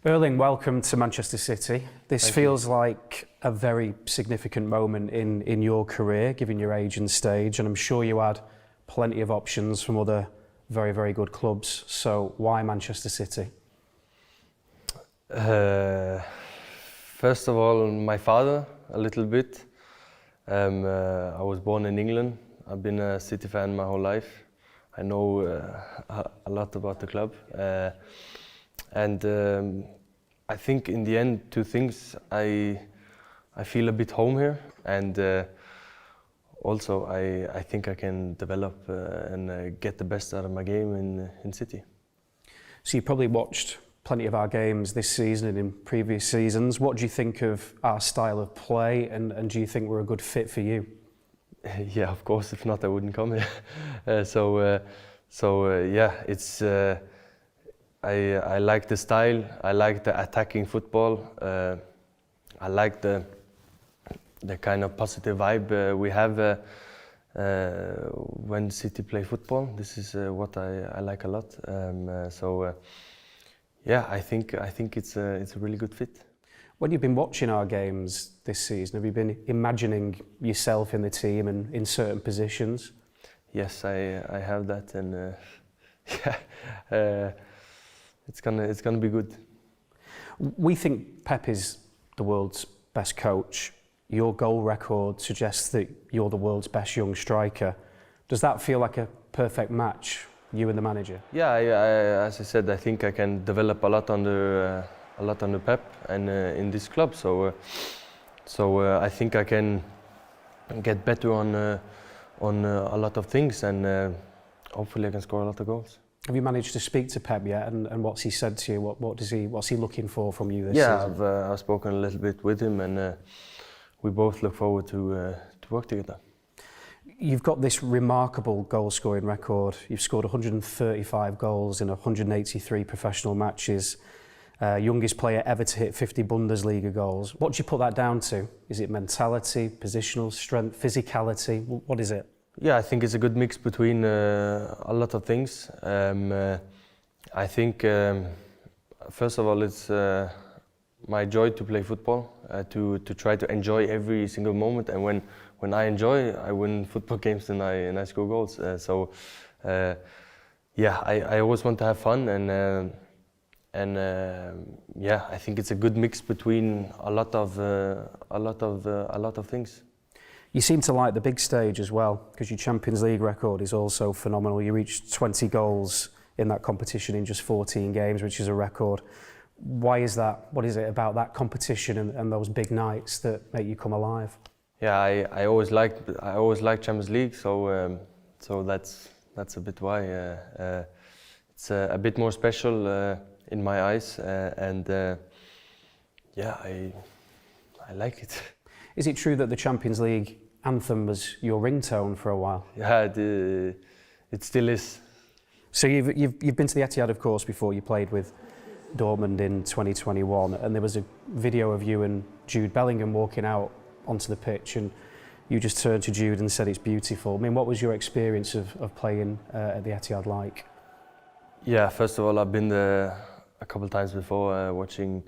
Erling, welcome to Manchester City. This Thank feels like a very significant moment in your career, given your age and stage, and I'm sure you had plenty of options from other very, very good clubs. So why Manchester City? First of all, my father, a little bit. I was born in England. I've been a City fan my whole life. I know a lot about the club. I think in the end, two things. I feel a bit home here, and also I think I can develop and get the best out of my game in City. So you probably watched plenty of our games this season and in previous seasons. What do you think of our style of play, and do you think we're a good fit for you? Yeah, of course. If not, I wouldn't come here. Yeah, it's. I like the style. I like the attacking football. I like the kind of positive vibe we have when City play football. This is what I like a lot. Yeah, I think it's a really good fit. When you've been watching our games this season, have you been imagining yourself in the team and in certain positions? Yes, I have that, and yeah. It's gonna be good. We think Pep is the world's best coach. Your goal record suggests that you're the world's best young striker. Does that feel like a perfect match, you and the manager? Yeah, as I said, I think I can develop a lot under Pep and in this club. So I think I can get better on a lot of things, and hopefully I can score a lot of goals. Have you managed to speak to Pep yet, and what's he said to you? What's he looking for from you this season? Yeah, I've spoken a little bit with him, and we both look forward to work together. You've got this remarkable goal-scoring record. You've scored 135 goals in 183 professional matches. Youngest player ever to hit 50 Bundesliga goals. What do you put that down to? Is it mentality, positional strength, physicality? What is it? Yeah, I think it's a good mix between a lot of things. I think, first of all, it's my joy to play football, to try to enjoy every single moment. And when I enjoy, I win football games and I score goals. Yeah, I always want to have fun, and yeah, I think it's a good mix between a lot of things. You seem to like the big stage as well, because your Champions League record is also phenomenal. You reached 20 goals in that competition in just 14 games, which is a record. Why is that? What is it about that competition and those big nights that make you come alive? Yeah, I always liked Champions League, so that's a bit why. It's a bit more special in my eyes, and yeah, I like it. Is it true that the Champions League anthem was your ringtone for a while? Yeah, it still is. So you've been to the Etihad, of course, before. You played with Dortmund in 2021, and there was a video of you and Jude Bellingham walking out onto the pitch, and you just turned to Jude and said it's beautiful. I mean, what was your experience of playing at the Etihad like? Yeah, first of all, I've been there a couple of times before watching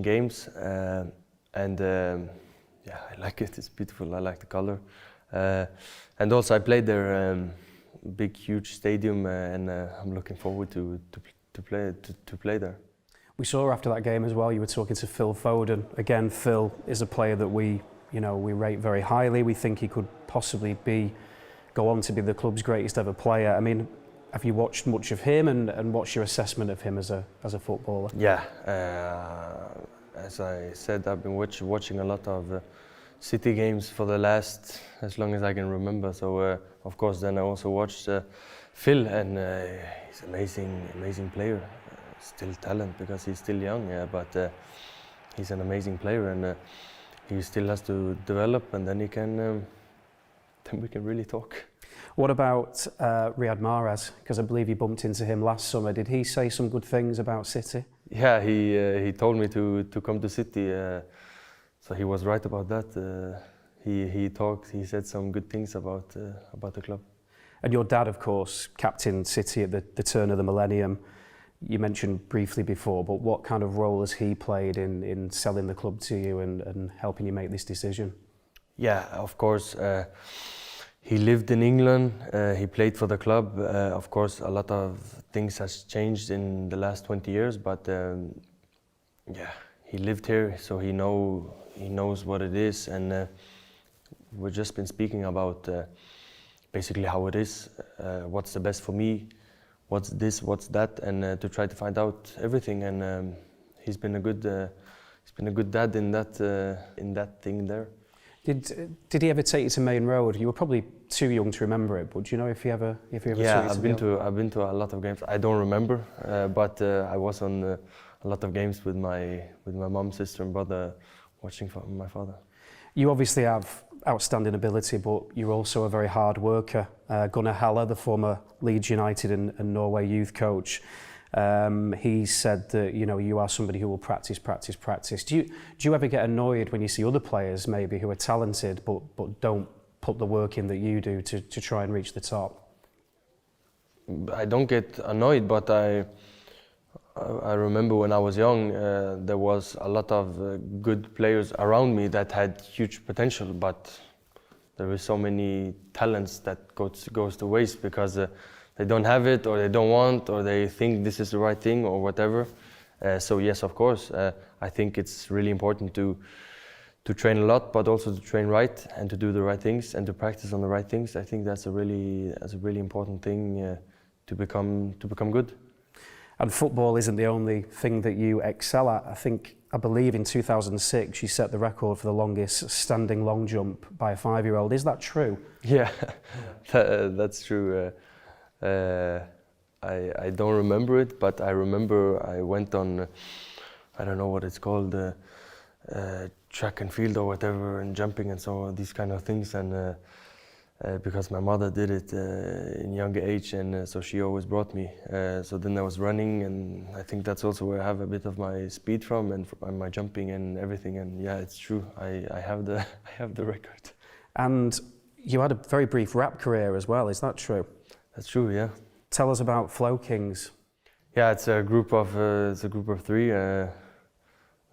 games, and yeah, I like it. It's beautiful. I like the color, and also I played there, big, huge stadium, and I'm looking forward to play there. We saw after that game as well. You were talking to Phil Foden. Again, Phil is a player that we rate very highly. We think he could possibly go on to be the club's greatest ever player. I mean, have you watched much of him, and what's your assessment of him as a footballer? Yeah. As I said, I've been watching a lot of City games for the last, as long as I can remember. So of course, then I also watched Phil, and he's amazing player. Still talent because he's still young, yeah, but he's an amazing player, and he still has to develop, and then then we can really talk. What about Riyad Mahrez? Because I believe you bumped into him last summer. Did he say some good things about City? Yeah, he told me to come to City, so he was right about that. He said some good things about the club. And your dad, of course, captained City at the turn of the millennium. you mentioned briefly before, but what kind of role has he played in selling the club to you and helping you make this decision? Yeah, of course. He lived in England. He played for the club. Of course, a lot of things has changed in the last 20 years, but yeah, he lived here, so he knows what it is, and we've just been speaking about basically how it is, what's the best for me, what's this, what's that, and to try to find out everything. And he's been a good dad in that thing there. Did he ever take you to Main Road? You were probably too young to remember it, but do you know if he ever took you to I've been to a lot of games. I don't remember, but I was on a lot of games with my mom, sister, and brother, watching for my father. You obviously have outstanding ability, but you're also a very hard worker. Gunnar Halle, the former Leeds United and Norway youth coach, he said that you are somebody who will practice. Do you ever get annoyed when you see other players maybe who are talented but don't put the work in that you do to try and reach the top? I don't get annoyed, but I remember when I was young, there was a lot of good players around me that had huge potential, but there were so many talents that goes to waste because they don't have it, or they don't want, or they think this is the right thing, or whatever. So yes, of course, I think it's really important to train a lot, but also to train right and to do the right things and to practice on the right things. I think that's a really important thing to become good. And football isn't the only thing that you excel at. I believe in 2006 you set the record for the longest standing long jump by a 5-year-old. Is that true? Yeah, that's true. I don't remember it, but I remember I went on, I don't know what it's called, track and field or whatever, and jumping and so on, these kind of things, and because my mother did it in younger age, and so she always brought me. So then I was running, and I think that's also where I have a bit of my speed from, and my jumping and everything. And yeah, it's true. I have the record. And you had a very brief rap career as well. Is that true? That's true. Yeah. Tell us about Flow Kings. Yeah, it's a group of three.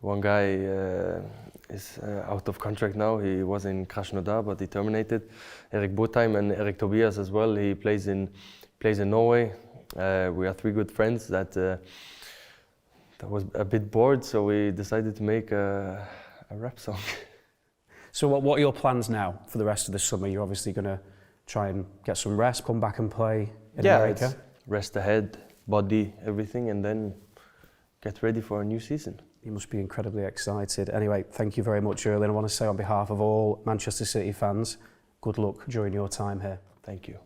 One guy is out of contract now. He was in Krasnodar, but he terminated. Erik Botheim and Erik Tobias as well. He plays in Norway. We are 3 good friends that was a bit bored, so we decided to make a rap song. So what are your plans now for the rest of the summer? You're obviously going to try and get some rest, come back and play in America? Yeah, rest the head, body, everything, and then get ready for a new season. You must be incredibly excited. Anyway, thank you very much, Erling. I want to say on behalf of all Manchester City fans, good luck during your time here. Thank you.